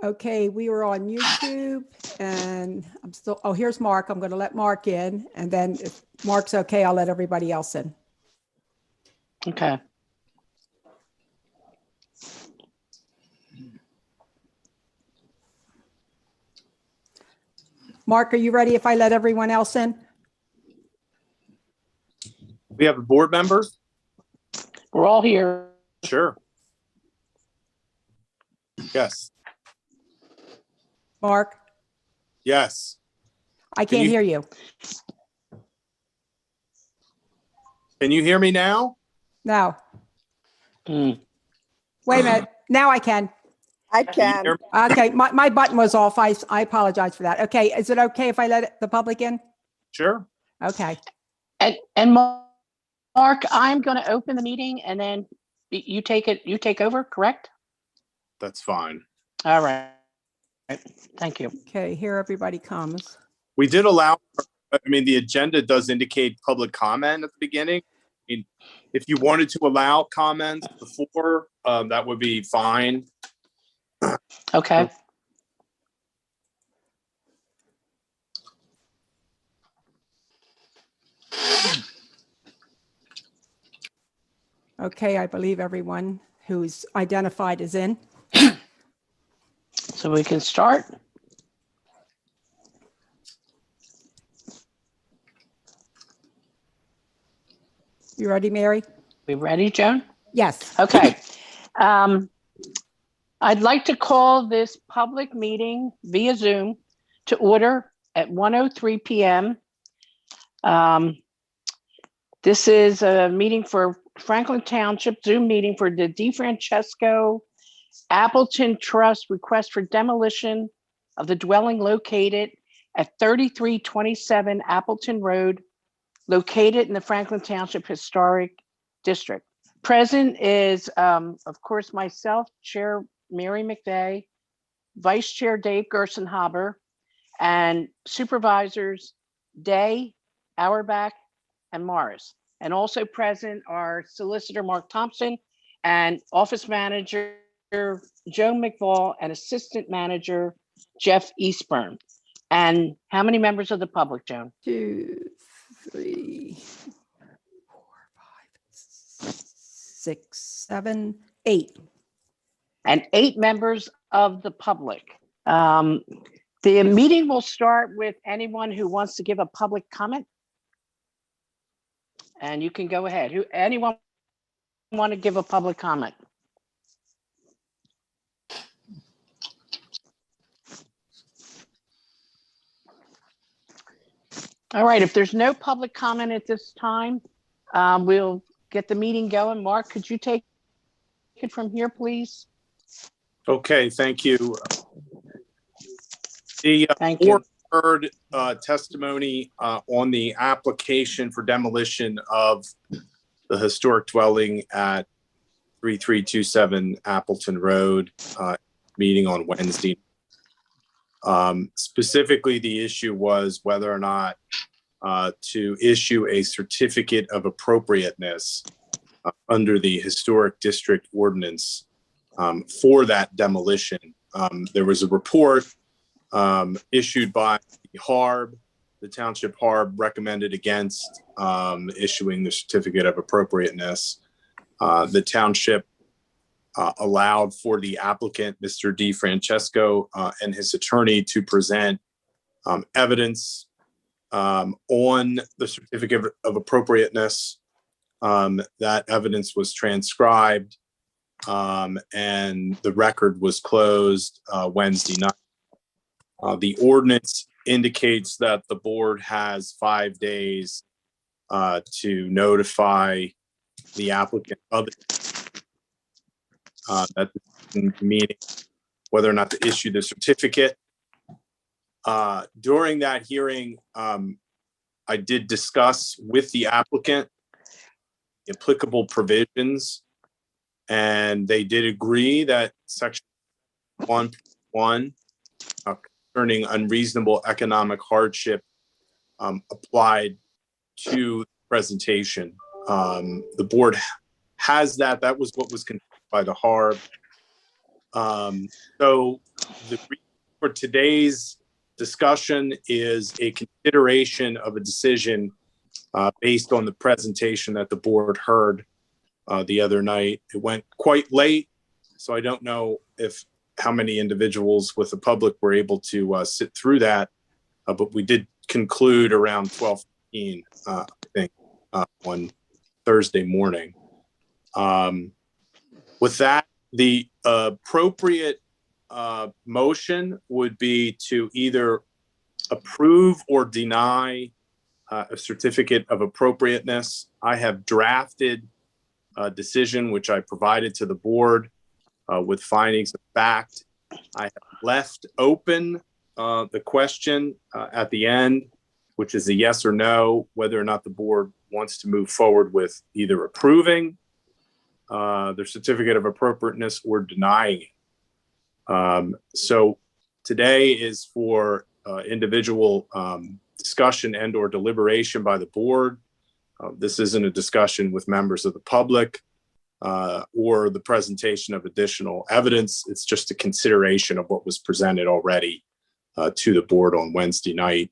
Okay, we were on YouTube and I'm still, oh, here's Mark. I'm going to let Mark in, and then if Mark's okay, I'll let everybody else in. Okay. Mark, are you ready if I let everyone else in? We have a board member? We're all here. Sure. Yes. Mark, Yes. I can't hear you. Can you hear me now? No. Mm. Wait a minute. Now I can. I Can you can. hear me? Okay, my button was off. I apologize for that. Okay, is it okay if I let the public in? Sure. Okay. And Mark, I'm going to open the meeting and then you take over, correct? That's fine. All right. Thank you. Okay, here everybody comes. We did allow, I mean, the agenda does indicate public comment at the beginning. I mean, if you wanted to allow comments before, that would be fine. Okay. Okay, I believe everyone who's identified is in. So we can start. You ready, Mary? We ready, Joan? Yes. Okay. I'd like to call this public meeting via Zoom to order at 1:03 p.m. This is a meeting for Franklin Township, Zoom meeting for the DeFrancesco Appleton Trust request for demolition of the dwelling located at 3327 Appleton Road, located in the Franklin Township Historic District. Present is, of course, myself, Chair Mary McVeigh, Vice Chair Dave Gerstenhaber, and Supervisors Day, Auerbach, and Morris. And also present are Solicitor Mark Thompson and Office Manager Joan McFall and Assistant Manager Jeff Eastburn. And how many members of the public, Joan? 2, 3, 4, 5, 6, 7, 8. And 8 members of the public. The meeting will start with anyone who wants to give a public comment. And you can go ahead. Anyone want to give a public comment? All right, if there's no public comment at this time, we'll get the meeting going. Mark, could you take it from here, please? Okay, thank you. The Thank board you. heard testimony on the application for demolition of the historic dwelling at 3327 Appleton Road, meeting on Wednesday. Specifically, the issue was whether or not to issue a certificate of appropriateness under the historic district ordinance for that demolition. There was a report issued by the HARB. The Township HARB recommended against issuing the certificate of appropriateness. The township allowed for the applicant, Mr. DeFrancesco, and his attorney to present evidence on the certificate of appropriateness. That evidence was transcribed and the record was closed Wednesday night. The ordinance indicates that the board has 5 days to notify the applicant of that meeting whether or not to issue the certificate. During that hearing, I did discuss with the applicant applicable provisions, and they did agree that section 1.1 concerning unreasonable economic hardship applied to the presentation. The board has that. That was what was considered by the HARB. So the reason for today's discussion is a consideration of a decision based on the presentation that the board heard the other night. It went quite late, so I don't know how many individuals with the public were able to sit through that, but we did conclude around 12:15, I think, on Thursday morning. With that, the appropriate motion would be to either approve or deny a certificate of appropriateness. I have drafted a decision which I provided to the board with findings of fact. I have left open the question at the end, which is a yes or no, whether or not the board wants to move forward with either approving the certificate of appropriateness or denying it. So today is for individual discussion and or deliberation by the board. This isn't a discussion with members of the public or the presentation of additional evidence. It's just a consideration of what was presented already to the board on Wednesday night.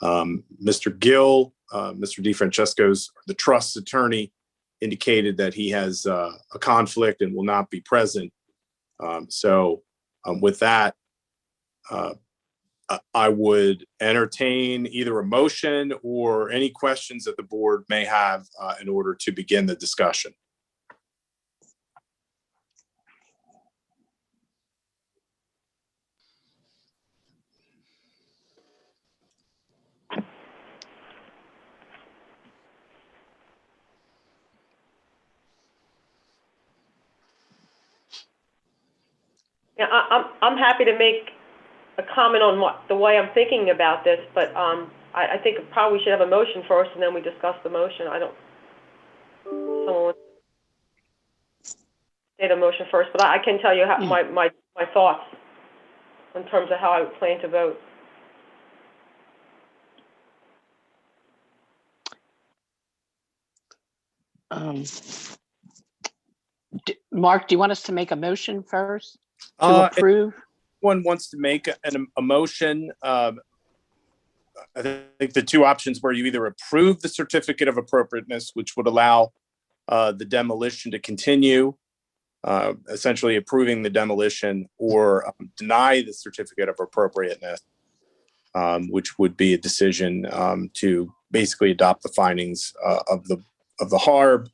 Mr. Gill, Mr. DeFrancesco's, the trust's attorney, indicated that he has a conflict and will not be present. So with that, I would entertain either a motion or any questions that the board may have in order to begin the discussion. Yeah, I'm happy to make a comment on the way I'm thinking about this, but I think probably we should have a motion first, and then we discuss the motion. Someone wants to state a motion first, but I can tell you how, my thoughts in terms of how I plan to vote. Mark, do you want us to make a motion first to approve? One wants to make a motion. I think the two options were you either approve the certificate of appropriateness, which would allow the demolition to continue, essentially approving the demolition, or deny the certificate of appropriateness, which would be a decision to basically adopt the findings of the HARB,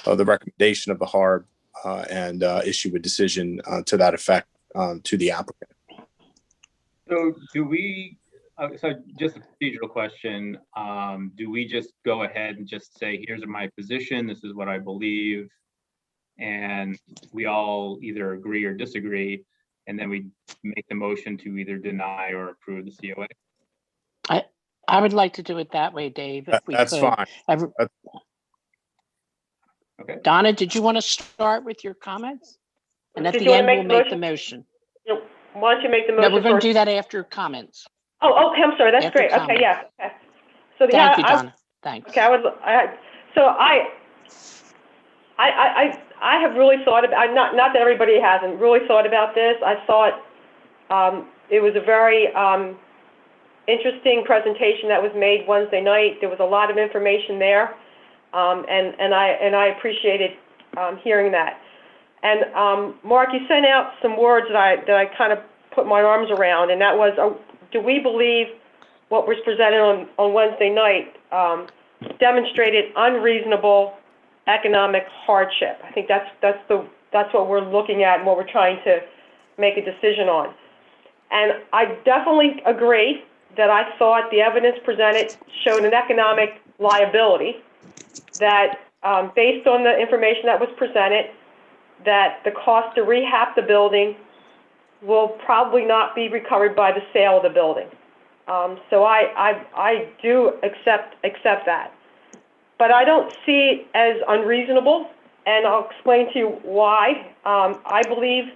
the recommendation of the HARB, and issue a decision to that effect to the applicant. So do we, so just a procedural question, do we just go ahead and just say, here's my position, this is what I believe, and we all either agree or disagree, and then we make the motion to either deny or approve the COA? I would like to do it that way, Dave, if we That's could. fine. Okay. Donna, did you want to start with your comments? And at Did the you wanna end, we'll make make the the motion. Why don't you make the No, motion we're going first? to do that after comments. Oh, okay, I'm sorry. That's After great. Okay, comment. yeah. Okay. So Thank you, Donna. Thanks. Okay, I have really thought about, not that everybody hasn't really thought about this. I thought it was a very interesting presentation that was made Wednesday night. There was a lot of information there, and I appreciated hearing that. And Mark, you sent out some words that I kind of put my arms around, and that was, do we believe what was presented on Wednesday night demonstrated unreasonable economic hardship? I think that's what we're looking at and what we're trying to make a decision on. And I definitely agree that I thought the evidence presented showed an economic liability that, based on the information that was presented, that the cost to rehab the building will probably not be recovered by the sale of the building. So I do accept that. But I don't see it as unreasonable, and I'll explain to you why. I believe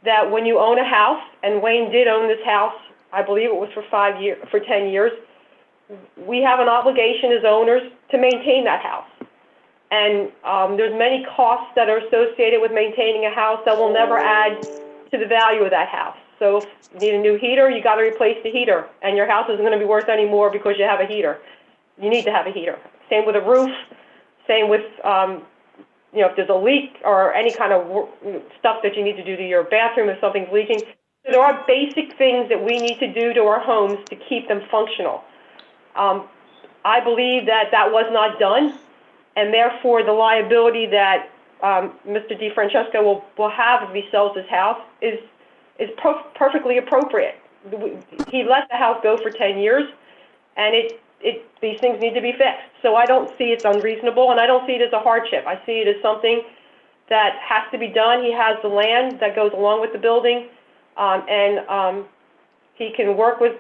that when you own a house, and Wayne did own this house, I believe it was for 10 years, we have an obligation as owners to maintain that house. And there's many costs that are associated with maintaining a house that will never add to the value of that house. So if you need a new heater, you got to replace the heater, and your house isn't going to be worth any more because you have a heater. You need to have a heater. Same with a roof. Same with, you know, if there's a leak or any kind of stuff that you need to do to your bathroom if something's leaking. So there are basic things that we need to do to our homes to keep them functional. I believe that that was not done, and therefore the liability that Mr. DeFrancesco will have if he sells his house is perfectly appropriate. He let the house go for 10 years, and these things need to be fixed. So I don't see it's unreasonable, and I don't see it as a hardship. I see it as something that has to be done. He has the land that goes along with the building, and he can work with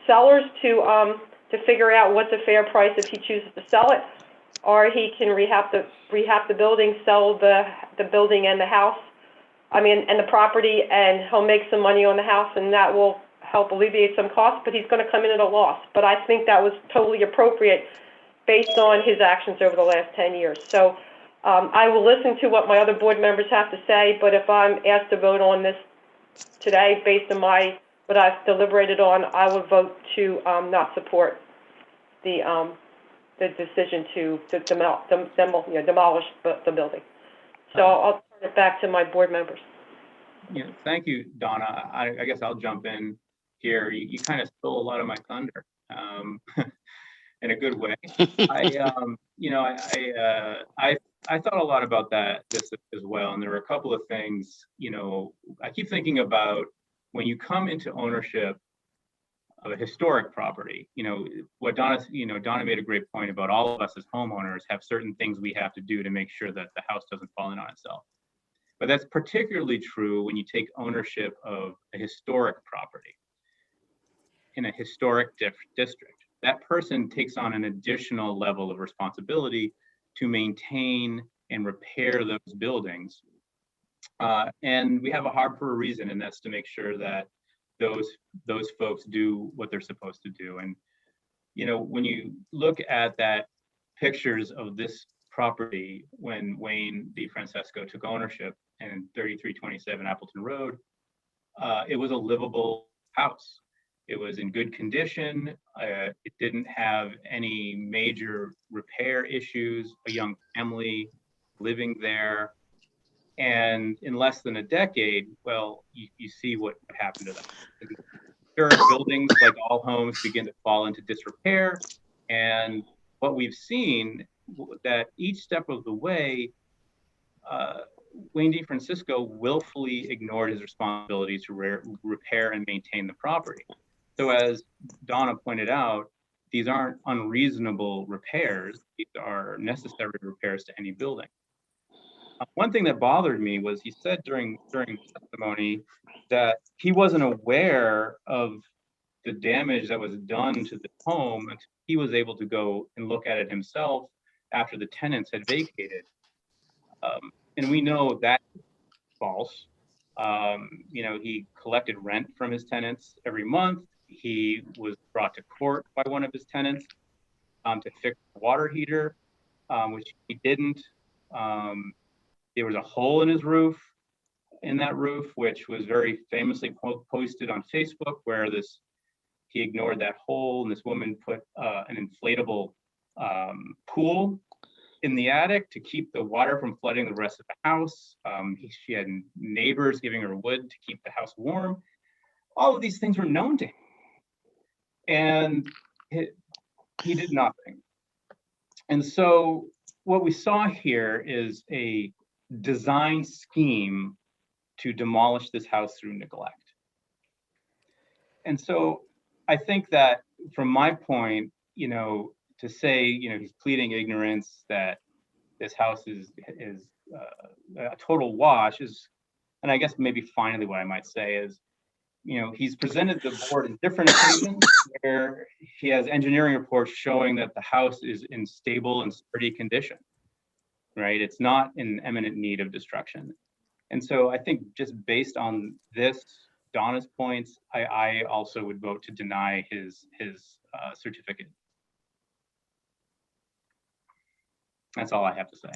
sellers to figure out what's a fair price if he chooses to sell it, or he can rehab the building, sell the building and the house, and the property, and he'll make some money on the house, and that will help alleviate some costs, but he's going to come in at a loss. But I think that was totally appropriate based on his actions over the last 10 years. So I will listen to what my other board members have to say, but if I'm asked to vote on this today based on what I've deliberated on, I would vote to not support the decision to demolish the building. So I'll turn it back to my board members. Yeah, thank you, Donna. I guess I'll jump in here. You kind of stole a lot of my thunder in a good way. I thought a lot about this as well, and there were a couple of things. I keep thinking about when you come into ownership of a historic property. What Donna made a great point about. All of us as homeowners have certain things we have to do to make sure that the house doesn't fall in on itself. But that's particularly true when you take ownership of a historic property in a historic district. That person takes on an additional level of responsibility to maintain and repair those buildings. And we have a HARB for a reason, and that's to make sure that those folks do what they're supposed to do. And when you look at that pictures of this property when Wayne DeFrancesco took ownership in 3327 Appleton Road, it was a livable house. It was in good condition. It didn't have any major repair issues, a young family living there. And in less than a decade, well, you see what happened to them. Historic buildings, like all homes, begin to fall into disrepair. And what we've seen that each step of the way, Wayne DeFrancesco willfully ignored his responsibility to repair and maintain the property. So as Donna pointed out, these aren't unreasonable repairs. These are necessary repairs to any building. One thing that bothered me was he said during testimony that he wasn't aware of the damage that was done to the home until he was able to go and look at it himself after the tenants had vacated. And we know that's false. He collected rent from his tenants every month. He was brought to court by one of his tenants to fix the water heater, which he didn't. There was a hole in his roof, which was very famously posted on Facebook, where he ignored that hole, and this woman put an inflatable pool in the attic to keep the water from flooding the rest of the house. She had neighbors giving her wood to keep the house warm. All of these things were known to him, and he did nothing. And so what we saw here is a design scheme to demolish this house through neglect. And so I think that from my point, to say, he's pleading ignorance, that this house is a total wash is, and I guess maybe finally what I might say is, he's presented the board in different occasions where he has engineering reports showing that the house is in stable and sturdy condition, right? It's not in imminent need of destruction. And so I think just based on this, Donna's points, I also would vote to deny his certificate. That's all I have to say.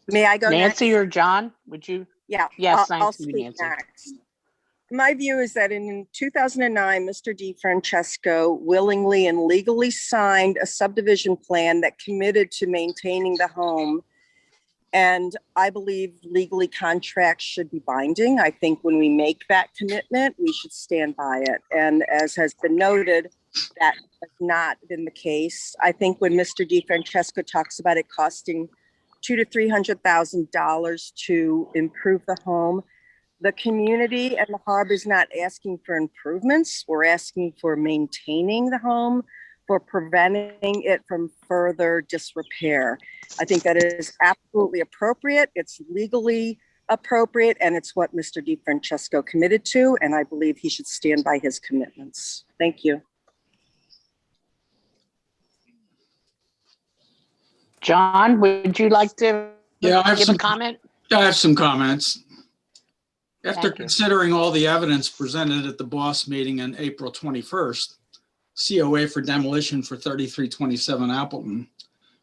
May I go next? Nancy or John, would you? Yeah. Yes, I'll thank you, speak Nancy. next. My view is that in 2009, Mr. DiFrancesco willingly and legally signed a subdivision plan that committed to maintaining the home. And I believe legally contracts should be binding. I think when we make that commitment, we should stand by it. And as has been noted, that has not been the case. I think when Mr. DiFrancesco talks about it costing $200,000 to $300,000 to improve the home, the community and the harbor is not asking for improvements. We're asking for maintaining the home, for preventing it from further disrepair. I think that is absolutely appropriate. It's legally appropriate, and it's what Mr. DiFrancesco committed to, and I believe he should stand by his commitments. Thank you. John, would you like to Yeah, I have give a comment? some comments. After Thank you. considering all the evidence presented at the BOSS meeting on April 21st, COA for demolition for 3327 Appleton,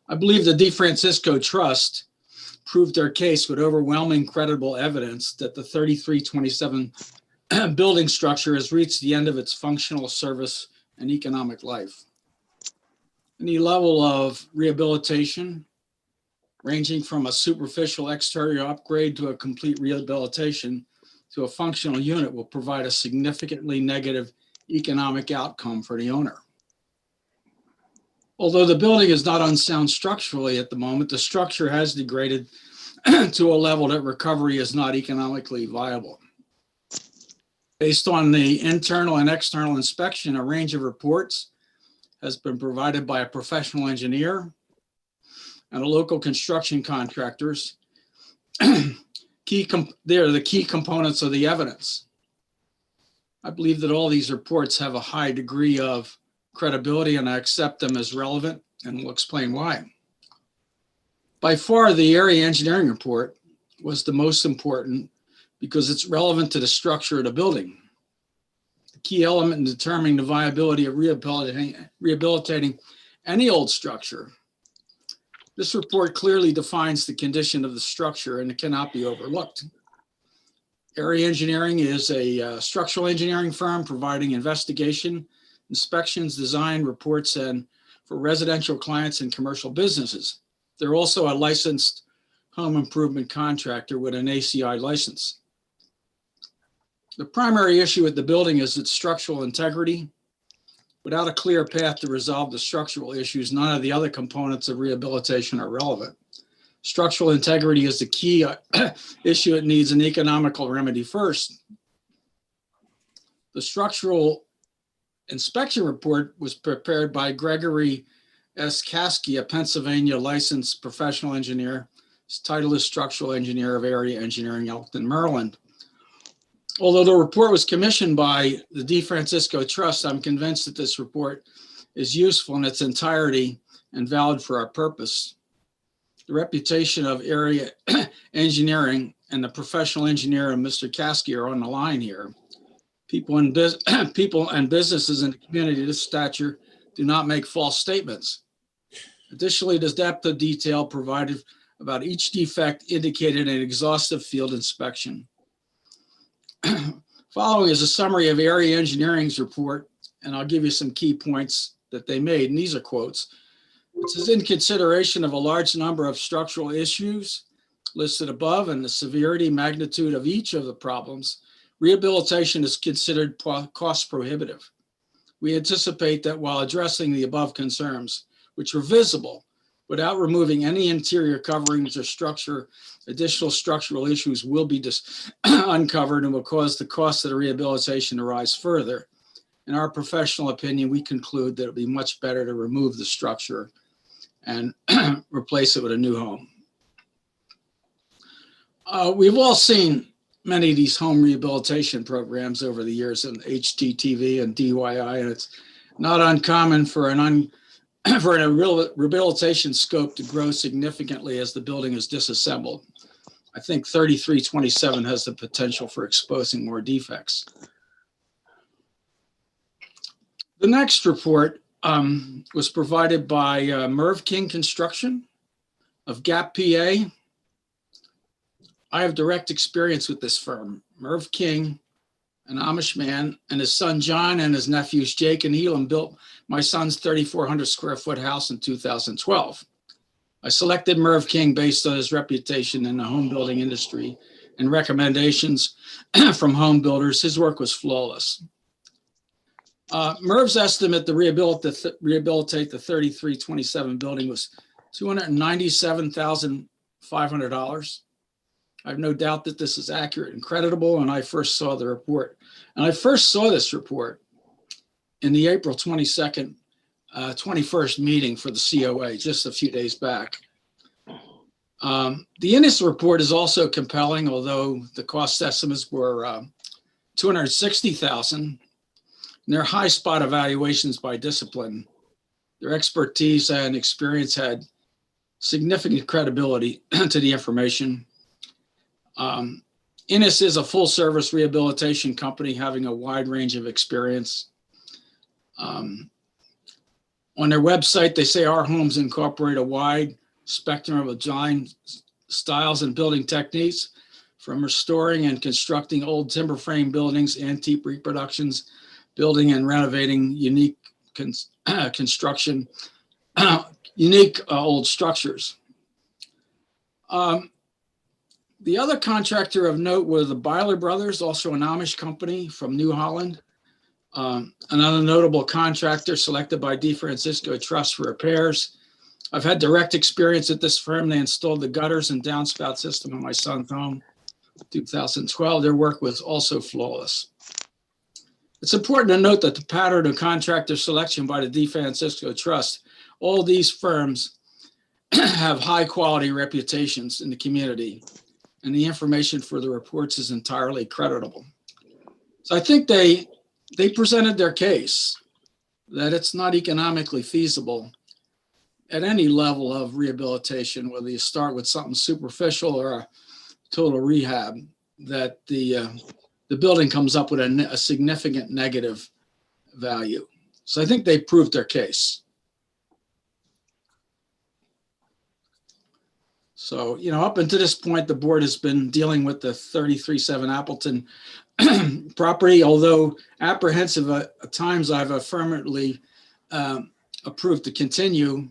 I believe the DiFrancesco Trust proved their case with overwhelming credible evidence that the 3327 building structure has reached the end of its functional service and economic life. Any level of rehabilitation, ranging from a superficial exterior upgrade to a complete rehabilitation to a functional unit, will provide a significantly negative economic outcome for the owner. Although the building is not unsound structurally at the moment, the structure has degraded to a level that recovery is not economically viable. Based on the internal and external inspection, a range of reports has been provided by a professional engineer and a local construction contractors. They're the key components of the evidence. I believe that all these reports have a high degree of credibility, and I accept them as relevant, and will explain why. By far, the area engineering report was the most important because it's relevant to the structure of the building. The key element in determining the viability of rehabilitating any old structure. This report clearly defines the condition of the structure, and it cannot be overlooked. Area Engineering is a structural engineering firm providing investigation, inspections, design, reports, and for residential clients and commercial businesses. They're also a licensed home improvement contractor with an ACI license. The primary issue with the building is its structural integrity. Without a clear path to resolve the structural issues, none of the other components of rehabilitation are relevant. Structural integrity is the key issue. It needs an economical remedy first. The structural inspection report was prepared by Gregory S. Caskey, a Pennsylvania licensed professional engineer. His title is Structural Engineer of Area Engineering, Elkton, Maryland. Although the report was commissioned by the DiFrancesco Trust, I'm convinced that this report is useful in its entirety and valid for our purpose. The reputation of Area Engineering and the professional engineer and Mr. Caskey are on the line here. People and businesses in the community of this stature do not make false statements. Additionally, the depth of detail provided about each defect indicated an exhaustive field inspection. Following is a summary of Area Engineering's report, and I'll give you some key points that they made, and these are quotes. It says, in consideration of a large number of structural issues listed above and the severity, magnitude of each of the problems, rehabilitation is considered cost prohibitive. We anticipate that while addressing the above concerns, which are visible, without removing any interior coverings or structure, additional structural issues will be uncovered and will cause the cost of the rehabilitation to rise further. In our professional opinion, we conclude that it would be much better to remove the structure and replace it with a new home. We've all seen many of these home rehabilitation programs over the years in HGTV and DIY, and it's not uncommon for a real rehabilitation scope to grow significantly as the building is disassembled. I think 3327 has the potential for exposing more defects. The next report was provided by Merv King Construction of Gap, PA. I have direct experience with this firm. Merv King, an Amish man, and his son John and his nephews Jake and Elam built my son's 3,400 square foot house in 2012. I selected Merv King based on his reputation in the home building industry and recommendations from home builders. His work was flawless. Merv's estimate to rehabilitate the 3327 building was $297,500. I have no doubt that this is accurate and creditable, and I first saw the report. And I first saw this report in the April 22nd, 21st meeting for the COA, just a few days back. The Innis report is also compelling, although the cost estimates were $260,000. And their high spot evaluations by discipline, their expertise and experience had significant credibility to the information. Innis is a full service rehabilitation company having a wide range of experience. On their website, they say our homes incorporate a wide spectrum of design styles and building techniques, from restoring and constructing old timber frame buildings, antique reproductions, building and renovating unique construction, unique old structures. The other contractor of note were the Byler Brothers, also an Amish company from New Holland. Another notable contractor selected by DeFrancisco Trust for repairs. I've had direct experience at this firm. They installed the gutters and downspout system in my son's home in 2012. Their work was also flawless. It's important to note that the pattern of contractor selection by the DeFrancisco Trust, all these firms have high quality reputations in the community, and the information for the reports is entirely creditable. So I think they presented their case that it's not economically feasible at any level of rehabilitation, whether you start with something superficial or a total rehab, that the building comes up with a significant negative value. So I think they proved their case. So, up until this point, the board has been dealing with the 337 Appleton property, although apprehensive at times, I've affirmatively approved to continue.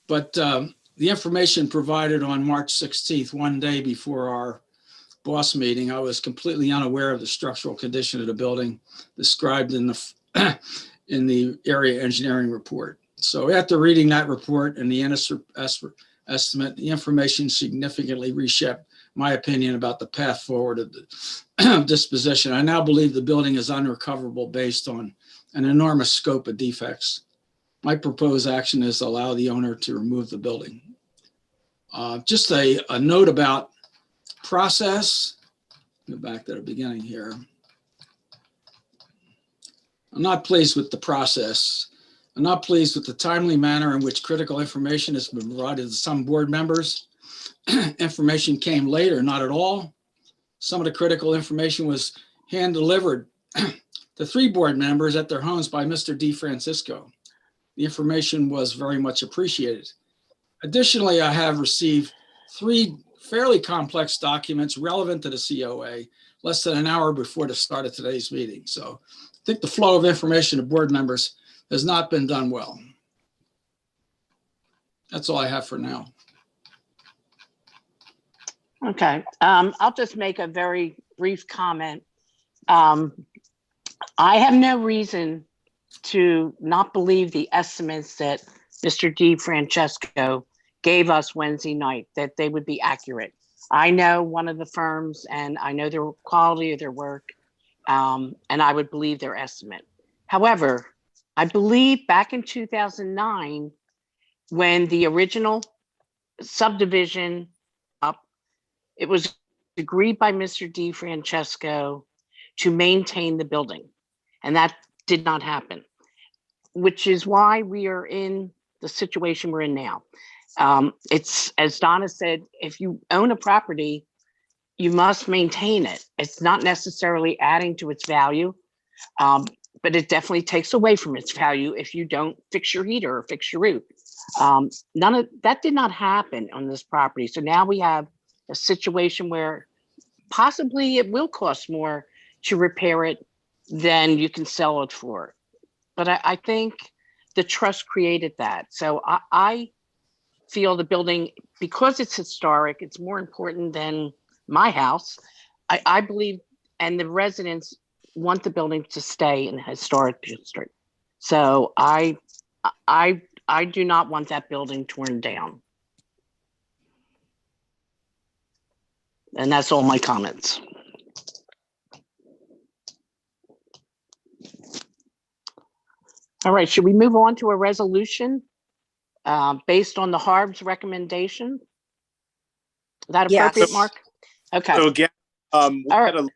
But the information provided on March 16th, one day before our boss meeting, I was completely unaware of the structural condition of the building described in the area engineering report. So after reading that report and the estimate, the information significantly reshaped my opinion about the path forward of the disposition. I now believe the building is unrecoverable based on an enormous scope of defects. My proposed action is to allow the owner to remove the building. Just a note about process. Go back to the beginning here. I'm not pleased with the process. I'm not pleased with the timely manner in which critical information has been provided to some board members. Information came later, not at all. Some of the critical information was hand delivered to 3 board members at their homes by Mr. DeFrancisco. The information was very much appreciated. Additionally, I have received 3 fairly complex documents relevant to the COA less than an hour before the start of today's meeting. So I think the flow of information to board members has not been done well. That's all I have for now. Okay, I'll just make a very brief comment. I have no reason to not believe the estimates that Mr. DeFrancisco gave us Wednesday night, that they would be accurate. I know one of the firms and I know the quality of their work, and I would believe their estimate. However, I believe back in 2009, when the original subdivision it was agreed by Mr. DeFrancisco to maintain the building, and that did not happen, which is why we are in the situation we're in now. It's, as Donna said, if you own a property, you must maintain it. It's not necessarily adding to its value. but it definitely takes away from its value if you don't fix your heater or fix your roof. None of that did not happen on this property. So now we have a situation where possibly it will cost more to repair it than you can sell it for. But I think the trust created that. So I feel the building, because it's historic, it's more important than my house. I believe, and the residents want the building to stay in the historic district. So I do not want that building torn down. And that's all my comments. All right, should we move on to a resolution based on the Harb's recommendation? Is that Yes. appropriate, Mark? Okay. So again, we All had a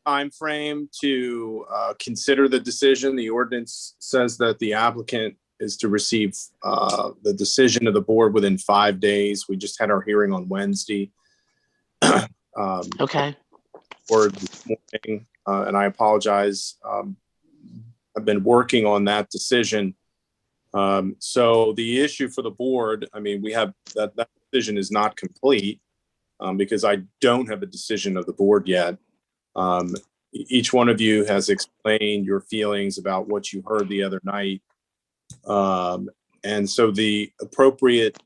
time frame to consider the decision. The ordinance says that the applicant is to receive the decision of the board within 5 days. We just had our hearing on Wednesday. Okay. Or this morning, and I apologize. I've been working on that decision. So the issue for the board, I mean, we have that decision is not complete because I don't have a decision of the board yet. Each one of you has explained your feelings about what you heard the other night. And so the appropriate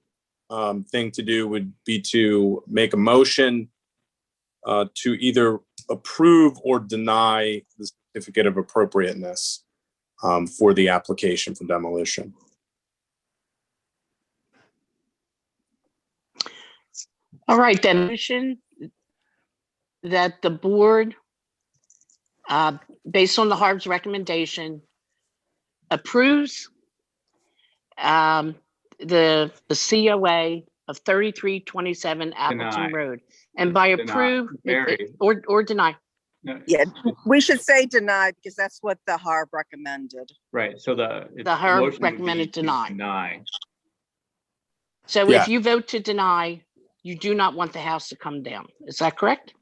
thing to do would be to make a motion to either approve or deny the certificate of appropriateness for the application for demolition. All right, then motion that the board, based on the Harb's recommendation, approves the COA of 3327 Appleton Deny. Road. And by Deny. approve Mary. or deny. No, Yeah, we should say denied because that's what the Harb recommended. right, so the Herb motion would be recommended to deny. Deny. So Yeah. if you vote to deny, you do not want the house to come down. Is that correct?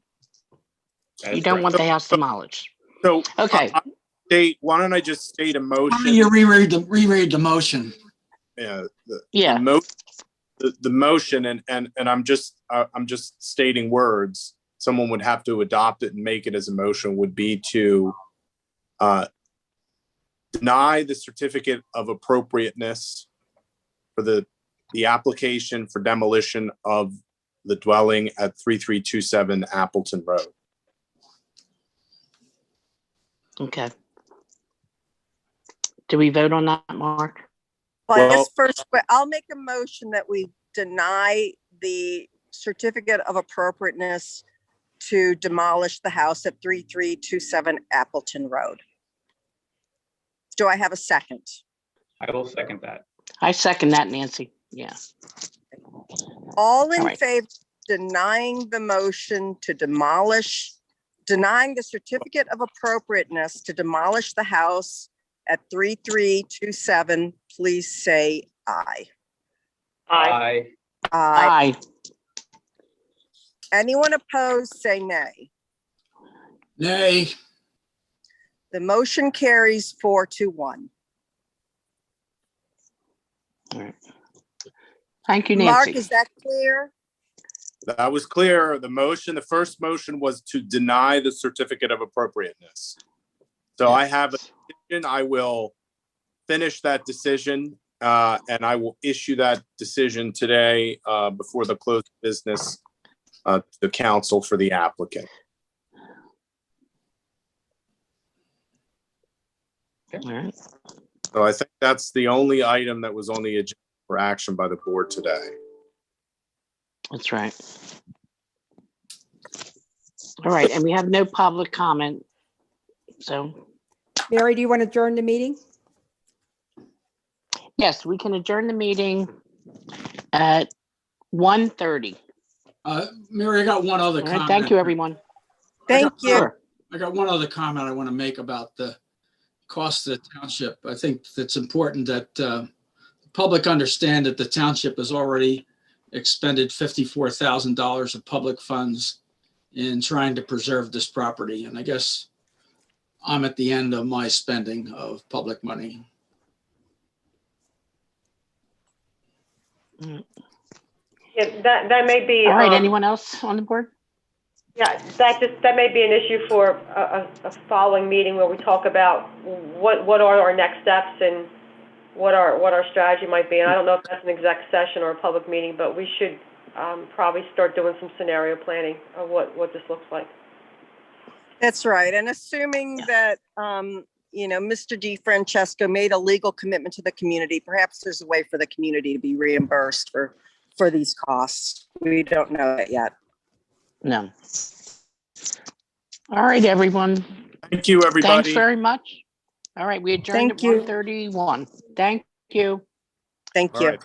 That You is don't correct. want the house demolished. So Okay. why don't I just state a Why don't motion? you reread the motion? Yeah, Yeah. the motion, and I'm just stating words. Someone would have to adopt it and make it as a motion, would be to deny the certificate of appropriateness for the application for demolition of the dwelling at 3327 Appleton Road. Okay. Do we vote on that, Mark? Well, I Well- guess first, but I'll make a motion that we deny the certificate of appropriateness to demolish the house at 3327 Appleton Road. Do I have a second? I will second that. I second that, Nancy. Yeah. All in All right. favor of denying the motion to denying the certificate of appropriateness to demolish the house at 3327, please say aye. Aye. Aye. Aye. Aye. Anyone opposed, say nay. Nay. The motion carries 4-1. All right. Thank you, Mark, Nancy. is that clear? That was clear. The first motion was to deny the certificate of appropriateness. So I have a decision. I will finish that decision and I will issue that decision today before the close of business to the council for the applicant. All right. So I think that's the only item that was on the agenda for action by the board today. That's right. All right, and we have no public comment. So, Mary, do you want to adjourn the meeting? yes, we can adjourn the meeting at 1:30. Mary, I got one other All right, comment. thank you, everyone. Thank you. Sure. I got one other comment I want to make about the cost of the township. I think it's important that the public understand that the township has already expended $54,000 of public funds in trying to preserve this property. And I guess I'm at the end of my spending of public money. Yeah, that may be. All right, anyone else on the board? Yeah, that may be an issue for a following meeting where we talk about what are our next steps and what our strategy might be. And I don't know if that's an exec session or a public meeting, but we should probably start doing some scenario planning of what this looks like. That's right. And assuming that, Mr. DeFrancesco made a legal commitment to the community, perhaps there's a way for the community to be reimbursed for these costs. We don't know that yet. No. All right, everyone. Thank you, everybody. Thanks very much. All right, we adjourned at Thank you. 1:31. Thank you. Thank All you. right.